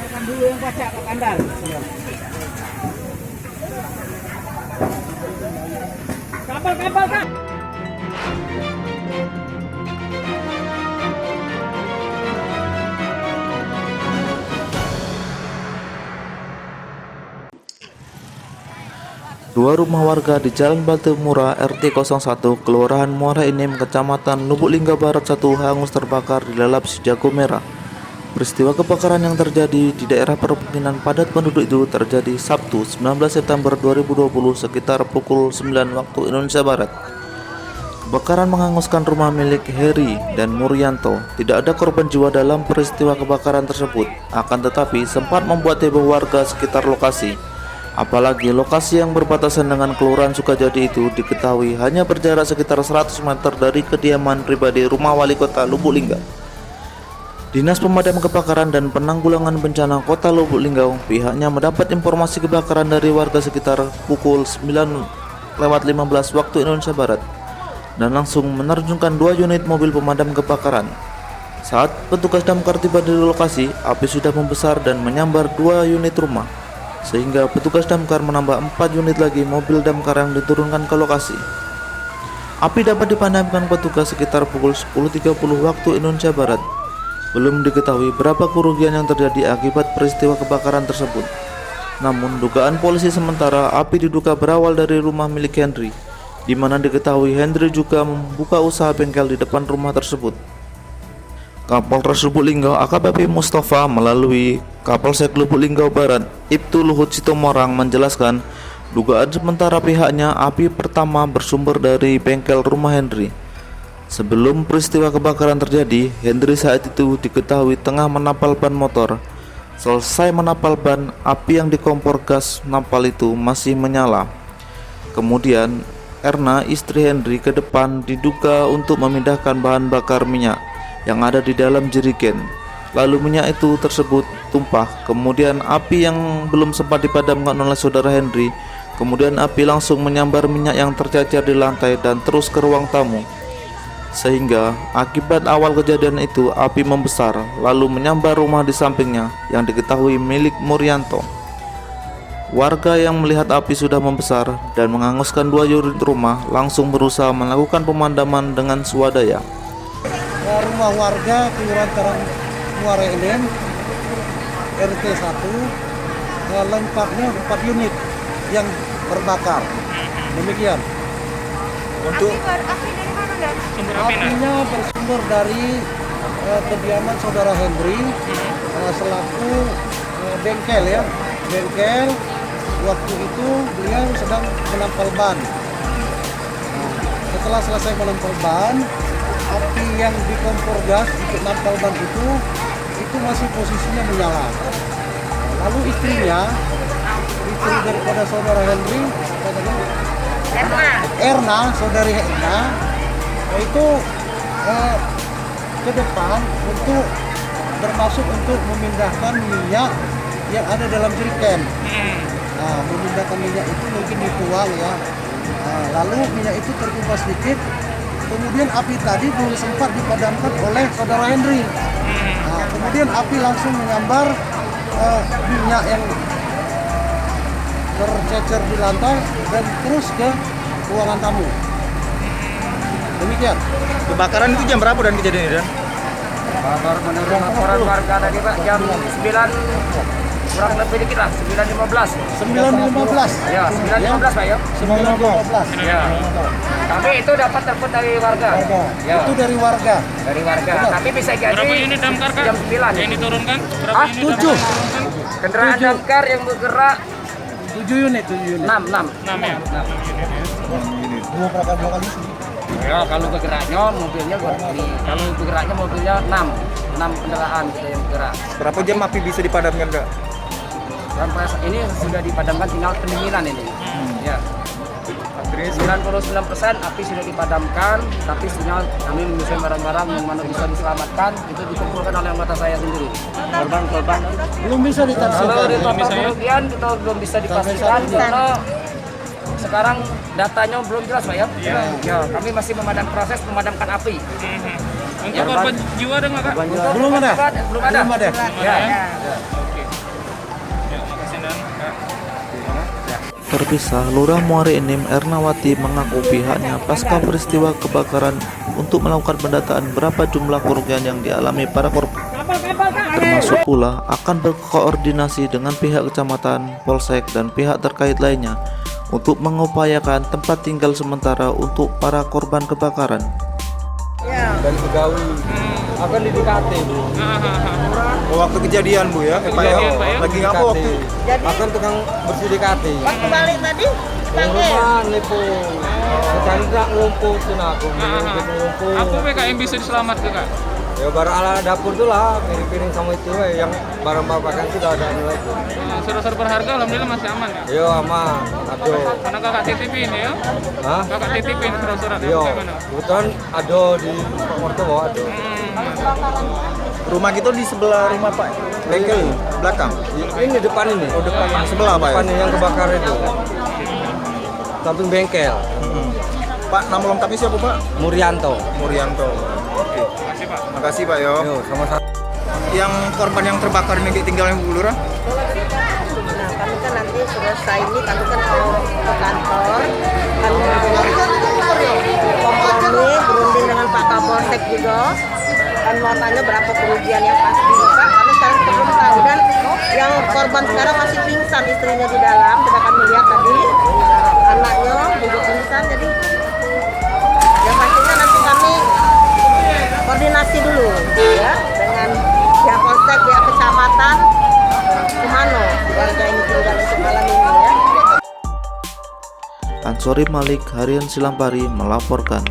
Makan dulu yang baca Pak Kandar. Kapal Kak. Dua rumah warga di Jalan Batu Murah RT 01 Kelurahan Muara Enim Kecamatan Lubuk Linggau Barat 1 hangus terbakar di lalap si jago merah. Peristiwa kebakaran yang terjadi di daerah permukiman padat penduduk itu terjadi Sabtu 19 September 2020 sekitar pukul 9 waktu Indonesia Barat. Kebakaran menghanguskan rumah milik Heri dan Murianto. Tidak ada korban jiwa dalam peristiwa kebakaran tersebut, akan tetapi sempat membuat heboh warga sekitar lokasi. Apalagi lokasi yang berbatasan dengan Kelurahan Sukajadi itu diketahui hanya berjarak sekitar 100 meter dari kediaman pribadi rumah wali kota Lubuk Linggau. Dinas Pemadam Kebakaran dan Penanggulangan Bencana Kota Lubuk Linggau pihaknya mendapat informasi kebakaran dari warga sekitar pukul 9:15 waktu Indonesia Barat dan langsung menerjunkan 2 unit mobil pemadam kebakaran. Saat petugas damkar tiba di lokasi, api sudah membesar dan menyambar 2 unit rumah, sehingga petugas damkar menambah 4 unit lagi mobil damkar yang diturunkan ke lokasi. Api dapat dipadamkan petugas sekitar pukul 10.30 waktu Indonesia Barat. Belum diketahui berapa kerugian yang terjadi akibat peristiwa kebakaran tersebut. Namun dugaan polisi sementara api diduga berawal dari rumah milik Henry, di mana diketahui Henry juga membuka usaha bengkel di depan rumah tersebut. Kapolres Lubuk Linggau AKBP Mustafa melalui Kapolsek Lubuk Linggau Barat Ibtu Luhut Sitomorang menjelaskan dugaan sementara pihaknya api pertama bersumber dari bengkel rumah Henry. Sebelum peristiwa kebakaran terjadi, Henry saat itu diketahui tengah menapal ban motor. Selesai menapal ban, api yang di kompor gas napal itu masih menyala. Kemudian Erna, istri Henry, ke depan diduga untuk memindahkan bahan bakar minyak yang ada di dalam jerigen. Lalu minyak itu tersebut tumpah. Kemudian api yang belum sempat dipadamkan oleh saudara Henry, kemudian api langsung menyambar minyak yang tercecer di lantai dan terus ke ruang tamu. Sehingga akibat awal kejadian itu api membesar lalu menyambar rumah di sampingnya yang diketahui milik Murianto. Warga yang melihat api sudah membesar dan menghanguskan 2 unit rumah langsung berusaha melakukan pemadaman dengan swadaya. Rumah warga Kelurahan Karang Muara Enim RT 1 lengkapnya 4 unit yang terbakar. Demikian. Untuk api dari mana, Dan? apinya bersumber dari kediaman saudara Henry selaku bengkel ya. Bengkel waktu itu beliau sedang menampal ban. Setelah selesai menampal ban, api yang di kompor gas untuk nampal ban itu masih posisinya menyala. Lalu istrinya, istri daripada saudara Henry, Erna, saudari Erna, itu ke depan untuk bermaksud untuk memindahkan minyak yang ada dalam jerigen. Nah, memindahkan minyak itu mungkin dituang ya. Lalu minyak itu terkumpul sedikit. Kemudian api tadi belum sempat dipadamkan oleh saudara Henry. Nah, kemudian api langsung menyambar minyak yang tercecer di lantai dan terus ke ruangan tamu. Demikian. Kebakaran itu jam berapa dan kejadian ini, Dan? Baru menurut laporan warga tadi Pak jam 9 kurang lebih dikit lah 9.15. 9.15. Ya 9.15 Pak ya. 9.15. Ya. Tapi itu dapat telepon dari warga. Ya. Itu dari warga. Dari warga. Tapi bisa jadi Berapa unit damkar, Kak? jam 9. Yang diturunkan? Berapa Ah, unit 7. damkar diturunkan? Kendaraan damkar yang bergerak 7 unit. 6. 6 ya? Dua kali sih. Ya, kalau bergeraknya mobilnya kalau bergeraknya mobilnya 6 kendaraan kita yang bergerak. Berapa jam api bisa dipadamkan, Kak? Sampai ini sudah dipadamkan, tinggal pendinginan ini. Ya. 99% api sudah dipadamkan, tapi sinyal kami menyusun barang-barang yang mana bisa diselamatkan itu dikumpulkan oleh anggota saya sendiri. Korban Belum bisa kalau ditaksirkan. di total kerugian kita belum bisa dipastikan karena sekarang datanya belum jelas Pak ya. Ya, kami masih memadamkan api. Untuk korban jiwa ada nggak, Kak? Belum ada. Belum ada. Belum ada. Ya. Oke. Terpisah, Lurah Muara Enim Ernawati mengaku pihaknya pasca peristiwa kebakaran untuk melakukan pendataan berapa jumlah kerugian yang dialami para korban. Termasuk pula akan berkoordinasi dengan pihak kecamatan, polsek, dan pihak terkait lainnya untuk mengupayakan tempat tinggal sementara untuk para korban kebakaran. Dan pegawai akan didekati Bu. Waktu kejadian Bu ya, Pak ya. Lagi ngapa waktu? Jadi Akan tukang bersih dekati. waktu balik tadi dipanggil. Rumah nipu. Mencari tak ngumpul tuh aku. Ngumpul. Aku yang bisa diselamatkan kak. Ya barang ala dapur tuh lah, piring-piring sama itu yang barang-barang pakaian sudah ada nilai. Surat-surat berharga alhamdulillah masih aman ya. Yo aman, aduh. Karena kakak titipin ya. Hah? Kakak titipin surat-surat Yo, gimana? kebetulan ada di Porto ada. Rumah gitu di sebelah rumah Pak. Bengkel belakang. Ini depan ini. Oh depan sebelah Pak ya. Depan ini yang kebakar itu. Samping bengkel. Pak, nama lengkapnya siapa Pak? Murianto. Murianto. Oke. Makasih pak. Makasih Pak yo. Yo, sama-sama. Yang korban yang terbakar ini tinggalnya Bu Lurah? Nah, kami kan nanti selesai ini kami kan mau ke kantor, kami kompromi berunding dengan Pak Kapolsek juga, dan mau tanya berapa kerugian yang pasti Pak, kami sekarang belum tahu, dan yang korban sekarang masih pingsan, istrinya di dalam, kita akan melihat tadi anaknya juga pingsan, jadi yang pastinya nanti kami koordinasi dulu ya dengan pihak polsek, pihak kecamatan, kemana warga ini tinggal untuk malam ini ya. Ansori Malik, Harian Silampari melaporkan.